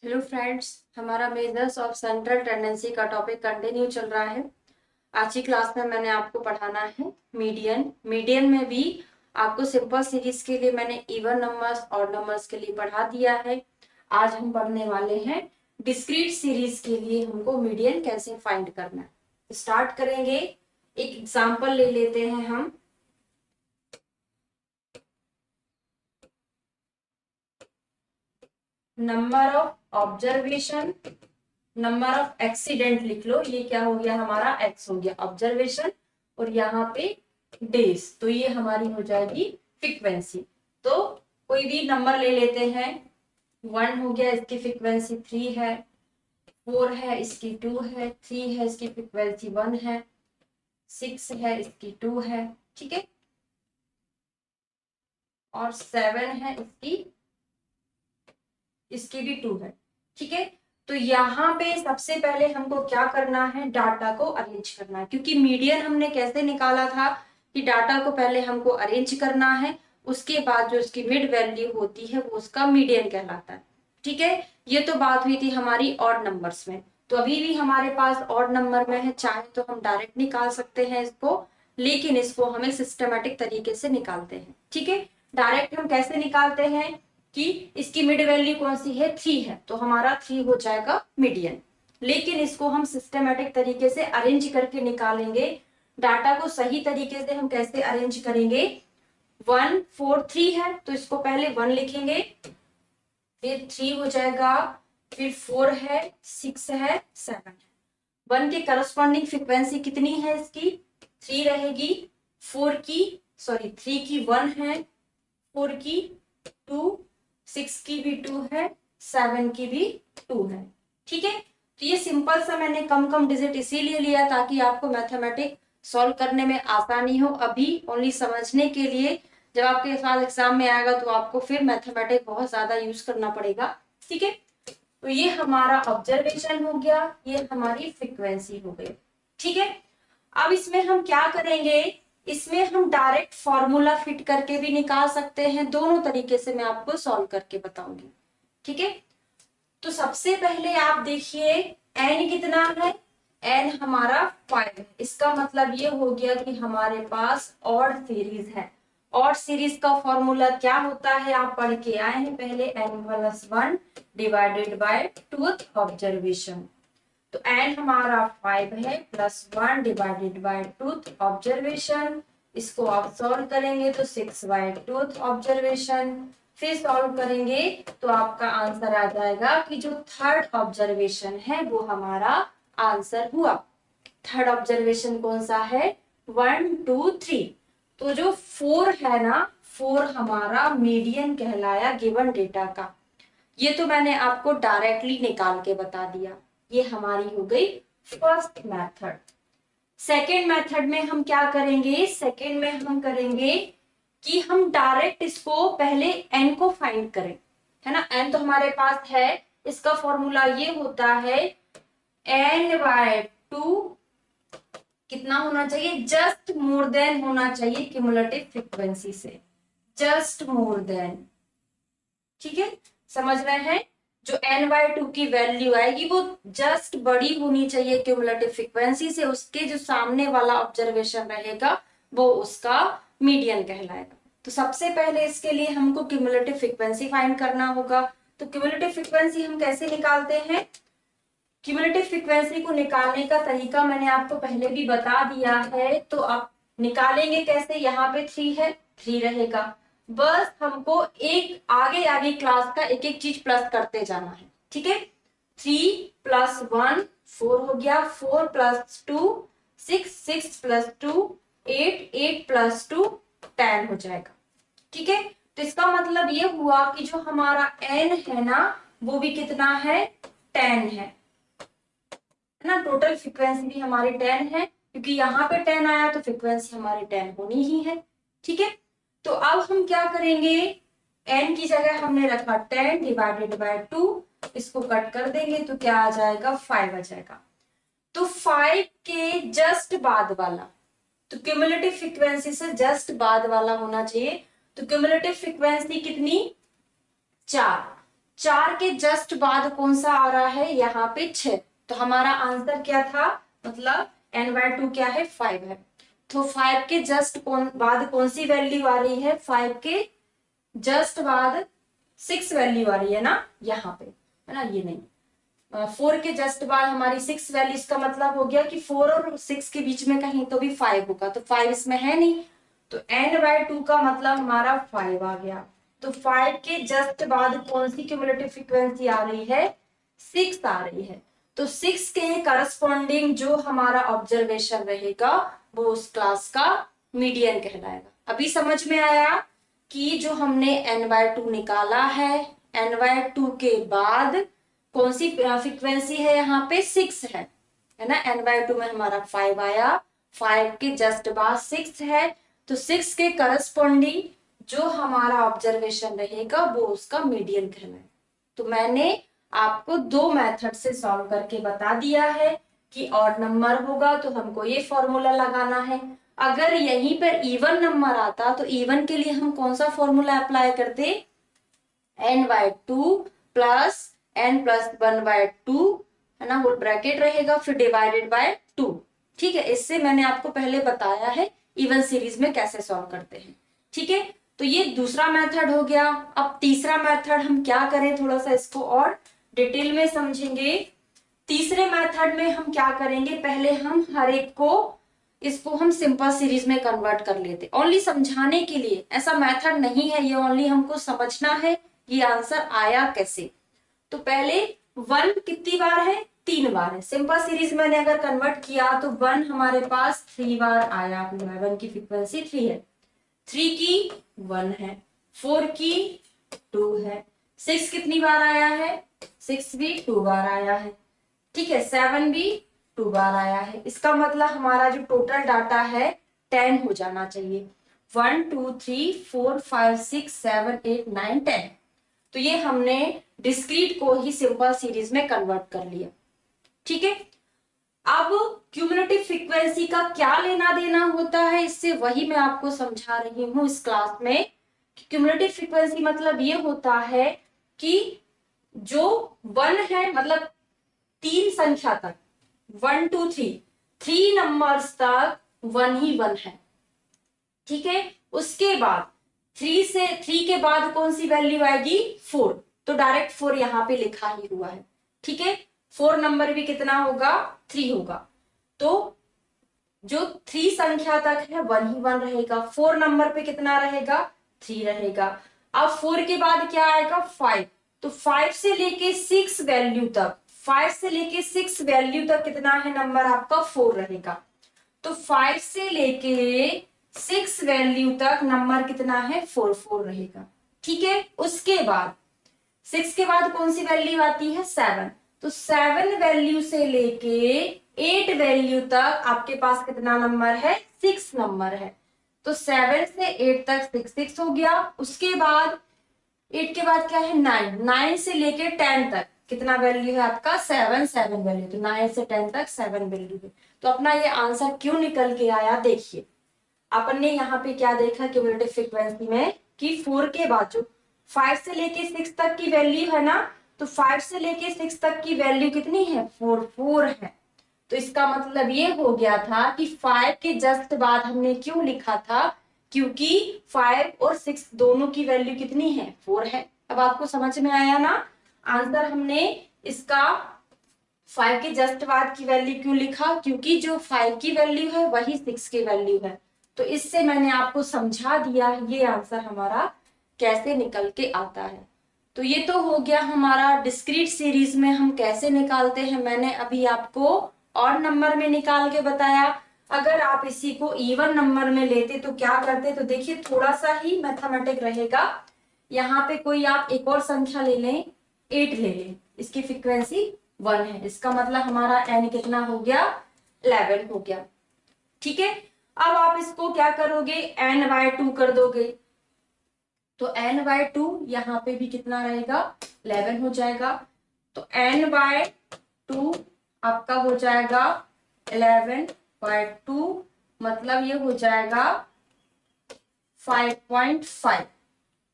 Hello friends, हमारा measures of central tendency का topic continue चल रहा है। आज की क्लास में मैंने आपको पढ़ाना है मीडियन। मीडियन में भी आपको सिंपल सीरीज के लिए मैंने इवन नंबर्स और नंबर्स के लिए पढ़ा दिया है। आज हम पढ़ने वाले हैं डिस्क्रीट सीरीज के लिए हमको मीडियन कैसे फाइंड करना है। स्टार्ट करेंगे, एक एग्जाम्पल ले लेते हैं हम। Number of observation, number of accident लिख लो। ये क्या हो गया, हमारा एक्स हो गया ऑब्जर्वेशन, और यहाँ पे डेज, तो ये हमारी हो जाएगी फ्रीक्वेंसी। तो कोई भी नंबर ले लेते हैं। 1 हो गया, इसकी फ्रीक्वेंसी 3 है। 4 है, इसकी 2 है। 3 है, इसकी फ्रीक्वेंसी 1 है। 6 है, इसकी 2 है। ठीक है, और 7 है, इसकी इसकी भी 2 है। ठीक है, तो यहाँ पे सबसे पहले हमको क्या करना है, डाटा को अरेंज करना है। क्योंकि मीडियन हमने कैसे निकाला था कि डाटा को पहले हमको अरेंज करना है, उसके बाद जो उसकी मिड वैल्यू होती है वो उसका मीडियन कहलाता है। ठीक है, ये तो बात हुई थी हमारी ऑड नंबर्स में। तो अभी भी हमारे पास ऑड नंबर में है, चाहे तो हम डायरेक्ट निकाल सकते हैं इसको, लेकिन इसको हमें सिस्टमेटिक तरीके से निकालते हैं। ठीक है, डायरेक्ट हम कैसे निकालते हैं कि इसकी मिड वैल्यू कौन सी है, 3 है, तो हमारा 3 हो जाएगा मीडियन। लेकिन इसको हम सिस्टमेटिक तरीके से अरेंज करके निकालेंगे। डाटा को सही तरीके से हम कैसे अरेंज करेंगे, 1 4 3 है, तो इसको पहले 1 लिखेंगे, फिर 3 हो जाएगा, फिर 4 है, 6 है, 7 है। 1 के करस्पॉन्डिंग फ्रीक्वेंसी कितनी है, इसकी 3 रहेगी। 3 की 1 है, 4 की 2, 6 की भी 2 है, 7 की भी 2 है। ठीक है, तो ये सिंपल सा मैंने कम कम डिजिट इसीलिए लिया ताकि आपको मैथमेटिक सॉल्व करने में आसानी हो। अभी ओनली समझने के लिए, जब आपके साथ एग्जाम में आएगा तो आपको फिर मैथमेटिक बहुत ज्यादा यूज करना पड़ेगा। ठीक है, तो ये हमारा ऑब्जर्वेशन हो गया, ये हमारी फ्रीक्वेंसी हो गई। ठीक है, अब इसमें हम क्या करेंगे, इसमें हम डायरेक्ट फॉर्मूला फिट करके भी निकाल सकते हैं। दोनों तरीके से मैं आपको सॉल्व करके बताऊंगी। ठीक है, तो सबसे पहले आप देखिए एन कितना है, एन हमारा 5 है। इसका मतलब ये हो गया कि हमारे पास ऑड सीरीज है। ऑड सीरीज का फॉर्मूला क्या होता है, आप पढ़ के आए हैं पहले, n+1 divided bye truth observation. तो n हमारा 5 है, +1 डिवाइडेड बाय ट्रूथ ऑब्जर्वेशन। इसको आप सॉल्व करेंगे तो 6 बाय ट्रूथ ऑब्जर्वेशन। फिर सॉल्व करेंगे तो आपका आंसर आ जाएगा कि जो थर्ड ऑब्जर्वेशन है वो हमारा आंसर हुआ। थर्ड ऑब्जर्वेशन कौन सा है, 1 2 3। तो जो 4 है ना, 4 हमारा मीडियन कहलाया गिवन डेटा का। ये तो मैंने आपको डायरेक्टली निकाल के बता दिया। ये हमारी हो गई फर्स्ट मेथड। सेकेंड मेथड में हम क्या करेंगे, सेकेंड में हम करेंगे कि हम डायरेक्ट इसको पहले एन को फाइंड करें, है ना। एन तो हमारे पास है, इसका फॉर्मूला ये होता है n/2 कितना होना चाहिए, जस्ट मोर देन होना चाहिए क्यूमुलेटिव फ्रीक्वेंसी से, जस्ट मोर देन। ठीक है, समझ रहे हैं, जो n/2 की वैल्यू आएगी वो जस्ट बड़ी होनी चाहिए क्यूमुलेटिव फ्रीक्वेंसी से, उसके जो सामने वाला ऑब्जर्वेशन रहेगा वो उसका मीडियन कहलाएगा। तो सबसे पहले इसके लिए हमको क्यूमुलेटिव फ्रीक्वेंसी फाइंड करना होगा। तो क्यूमुलेटिव फ्रीक्वेंसी हम कैसे निकालते हैं, क्यूमुलेटिव फ्रीक्वेंसी को निकालने का तरीका मैंने आपको पहले भी बता दिया है। तो आप निकालेंगे कैसे, यहाँ पे 3 है, 3 रहेगा। बस हमको एक आगे आगे क्लास का एक एक चीज प्लस करते जाना है। ठीक है, 3 + 1 4 हो गया, 4 + 2 6, 6 + 2 8, 8 + 2 10 हो जाएगा। ठीक है, तो इसका मतलब ये हुआ कि जो हमारा n है ना, वो भी कितना है, 10 है ना। टोटल फ्रीक्वेंसी भी हमारी 10 है, क्योंकि यहाँ पे 10 आया तो फ्रीक्वेंसी हमारी 10 होनी ही है। ठीक है, तो अब हम क्या करेंगे, n की जगह हमने रखा 10 डिवाइडेड बाय 2, इसको कट कर देंगे तो क्या आ जाएगा, 5 आ जाएगा। तो 5 के जस्ट बाद वाला, तो क्यूमुलेटिव फ्रीक्वेंसी से जस्ट बाद वाला होना चाहिए। तो क्यूमुलेटिव फ्रीक्वेंसी कितनी, 4। 4 के जस्ट बाद कौन सा आ रहा है, यहाँ पे 6। तो हमारा आंसर क्या था, मतलब n/2 क्या है, 5 है। तो 5 के जस्ट बाद कौन सी वैल्यू आ रही है, 5 के जस्ट बाद 6 वैल्यू आ रही है ना, यहाँ पे है ना, ये नहीं, 4 के जस्ट बाद हमारी 6 वैल्यू, इसका मतलब हो गया कि 4 और 6 के बीच में कहीं तो भी 5 होगा, तो 5 इसमें है नहीं, तो n/2 का मतलब हमारा 5 आ गया। तो 5 के जस्ट बाद कौन सी क्यूमुलेटिव फ्रीक्वेंसी आ रही है, 6 आ रही है। तो 6 के करस्पॉन्डिंग जो हमारा ऑब्जर्वेशन रहेगा वो उस क्लास का मीडियन कहलाएगा। अभी समझ में आया कि जो हमने n/2 निकाला है, n/2 के बाद कौन सी फ्रीक्वेंसी है, यहाँ पे 6 है ना, n/2 में हमारा 5 आया, 5 के जस्ट बाद 6 है, तो 6 के करस्पॉन्डिंग जो हमारा ऑब्जर्वेशन रहेगा वो उसका मीडियन कहलाएगा। तो मैंने आपको 2 मेथड से सॉल्व करके बता दिया है कि ऑड नंबर होगा तो हमको ये फॉर्मूला लगाना है। अगर यहीं पर इवन नंबर आता तो इवन के लिए हम कौन सा फॉर्मूला अप्लाई करते, n/2 प्लस n+1/2 है ना, वो ब्रैकेट रहेगा, फिर डिवाइडेड बाय 2। ठीक है, इससे मैंने आपको पहले बताया है इवन सीरीज में कैसे सॉल्व करते हैं। ठीक है, तो ये दूसरा मेथड हो गया। अब तीसरा मेथड हम क्या करें, थोड़ा सा इसको और डिटेल में समझेंगे। तीसरे मेथड में हम क्या करेंगे, पहले हम हर एक को इसको हम सिंपल सीरीज में कन्वर्ट कर लेते, ओनली समझाने के लिए, ऐसा मेथड नहीं है ये, ओनली हमको समझना है ये आंसर आया कैसे। तो पहले 1 कितनी बार है, 3 बार है। सिंपल सीरीज मैंने अगर कन्वर्ट किया तो 1 हमारे पास 3 बार आया हुआ है, 1 की फ्रीक्वेंसी 3 है, 3 की 1 है, 4 की 2 है, 6 कितनी बार आया है, 6 भी 2 बार आया है। ठीक है, 7 भी 2 बार आया है। इसका मतलब हमारा जो टोटल डाटा है 10 हो जाना चाहिए, 1 2 3 4 5 6 7 8 9 10। तो ये हमने डिस्क्रीट को ही सिंपल सीरीज में कन्वर्ट कर लिया। ठीक है, अब क्यूमुलेटिव फ्रीक्वेंसी का क्या लेना देना होता है इससे, वही मैं आपको समझा रही हूं इस क्लास में। क्यूमुलेटिव फ्रीक्वेंसी मतलब ये होता है कि जो 1 है, मतलब 3 संख्या तक, 1 2 3, 3 नंबर्स तक 1 ही 1 है। ठीक है, उसके बाद 3 के बाद कौन सी वैल्यू आएगी, 4, तो डायरेक्ट 4 यहाँ पे लिखा ही हुआ है। ठीक है, 4 नंबर भी कितना होगा, 3 होगा, तो जो 3 संख्या तक है 1 ही 1 रहेगा, 4 नंबर पे कितना रहेगा, 3 रहेगा। अब 4 के बाद क्या आएगा, 5, तो 5 से लेके 6 वैल्यू तक, 5 से लेके 6 वैल्यू तक कितना है नंबर आपका, 4 रहेगा। तो 5 से लेके 6 वैल्यू तक नंबर कितना है, 4 4 रहेगा। ठीक है, उसके बाद 6 के बाद कौन सी वैल्यू आती है, 7, तो 7 वैल्यू से लेके 8 वैल्यू तक आपके पास कितना नंबर है, 6 नंबर है। तो 7 से 8 तक 6 6 हो गया। उसके बाद 8 के बाद क्या है, 9, 9 से लेके 10 तक कितना वैल्यू है आपका, 7 7 वैल्यू, तो 9 से 10 तक 7 वैल्यू है। तो अपना ये आंसर क्यों निकल के आया, देखिए अपन ने यहाँ पे क्या देखा क्यूमुलेटिव फ्रीक्वेंसी में कि 4 के बाद जो 5 से लेके 6 तक की वैल्यू है ना, तो 5 से लेके 6 तक की वैल्यू कितनी है, 4 4 है। तो इसका मतलब ये हो गया था कि 5 के जस्ट बाद हमने क्यों लिखा था, क्योंकि 5 और 6 दोनों की वैल्यू कितनी है, 4 है। अब आपको समझ में आया ना आंसर, हमने इसका 5 के जस्ट बाद की वैल्यू क्यों लिखा, क्योंकि जो 5 की वैल्यू है वही 6 की वैल्यू है। तो इससे मैंने आपको समझा दिया ये आंसर हमारा कैसे निकल के आता है। तो ये तो हो गया हमारा डिस्क्रीट सीरीज में हम कैसे निकालते हैं, मैंने अभी आपको ऑड नंबर में निकाल के बताया। अगर आप इसी को इवन नंबर में लेते तो क्या करते, तो देखिए थोड़ा सा ही मैथमेटिक रहेगा। यहाँ पे कोई आप एक और संख्या ले लें, 8 ले लें, इसकी फ्रीक्वेंसी 1 है, इसका मतलब हमारा n कितना हो गया, 11 हो गया। ठीक है, अब आप इसको क्या करोगे, n/2 कर दोगे, तो n/2 यहाँ पे भी कितना रहेगा, 11 हो जाएगा। तो n/2 आपका हो जाएगा 11/2, मतलब ये हो जाएगा 5.5।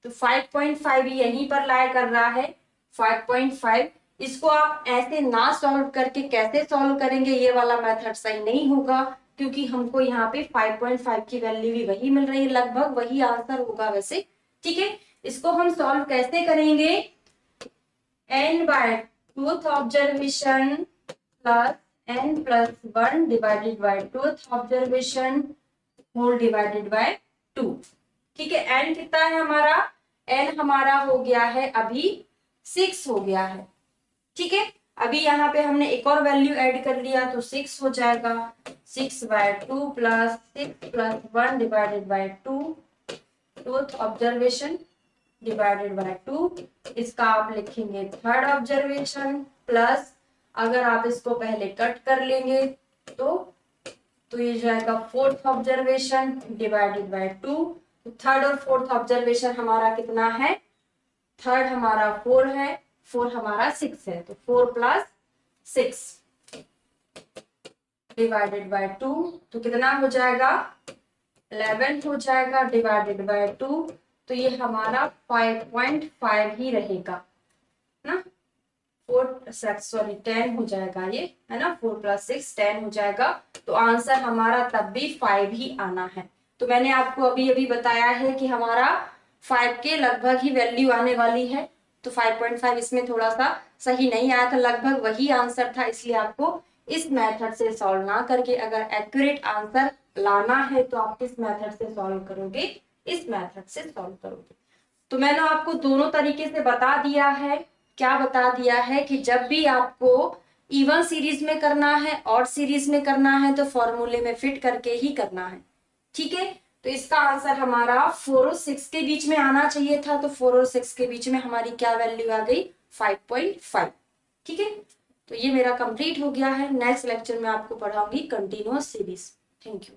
तो 5.5 यहीं पर लाई कर रहा है, 5.5। इसको आप ऐसे ना सॉल्व करके कैसे सॉल्व करेंगे, ये वाला मेथड सही नहीं होगा, क्योंकि हमको यहाँ पे 5.5 की वैल्यू भी वही मिल रही है, लगभग वही आंसर होगा वैसे। ठीक है, इसको हम सॉल्व कैसे करेंगे, n/2th observation plus n+1 divided by 2th observation whole divided by 2। ठीक है, n कितना है हमारा, n हमारा हो गया है अभी 6 हो गया है। ठीक है, अभी यहाँ पे हमने एक और वैल्यू ऐड कर लिया तो 6 हो जाएगा, 6/2 plus 6+1 divided by 2 2th observation divided by 2। इसका आप लिखेंगे 3rd ऑब्जर्वेशन प्लस, अगर आप इसको पहले कट कर लेंगे तो ये जाएगा 4th ऑब्जर्वेशन डिवाइडेड बाय 2। तो 3rd और 4th ऑब्जर्वेशन हमारा कितना है, 3rd हमारा 4 है, 4 हमारा 6 है, तो 4 + 6 डिवाइडेड बाय 2, तो कितना हो जाएगा 11 हो जाएगा डिवाइडेड बाय 2। तो ये हमारा 5.5 ही रहेगा ना, 10 हो जाएगा ये, है ना, 4 + 6 10 हो जाएगा। तो आंसर हमारा तब भी 5 ही आना है। तो मैंने आपको अभी अभी बताया है कि हमारा 5 के लगभग ही वैल्यू आने वाली है, तो 5.5 इसमें थोड़ा सा सही नहीं आया था, लगभग वही आंसर था, इसलिए आपको इस मेथड से सॉल्व ना करके अगर एक्यूरेट आंसर लाना है तो आप किस मेथड से सॉल्व करोगे, इस मेथड से सॉल्व करोगे। तो मैंने आपको दोनों तरीके से बता दिया है, क्या बता दिया है कि जब भी आपको इवन सीरीज में करना है और सीरीज में करना है तो फॉर्मूले में फिट करके ही करना है। ठीक है, तो इसका आंसर हमारा 4 और 6 के बीच में आना चाहिए था, तो 4 और 6 के बीच में हमारी क्या वैल्यू आ गई, 5.5। ठीक है, तो ये मेरा कंप्लीट हो गया है। नेक्स्ट लेक्चर में आपको पढ़ाऊंगी कंटिन्यूअस सीरीज। Thank you.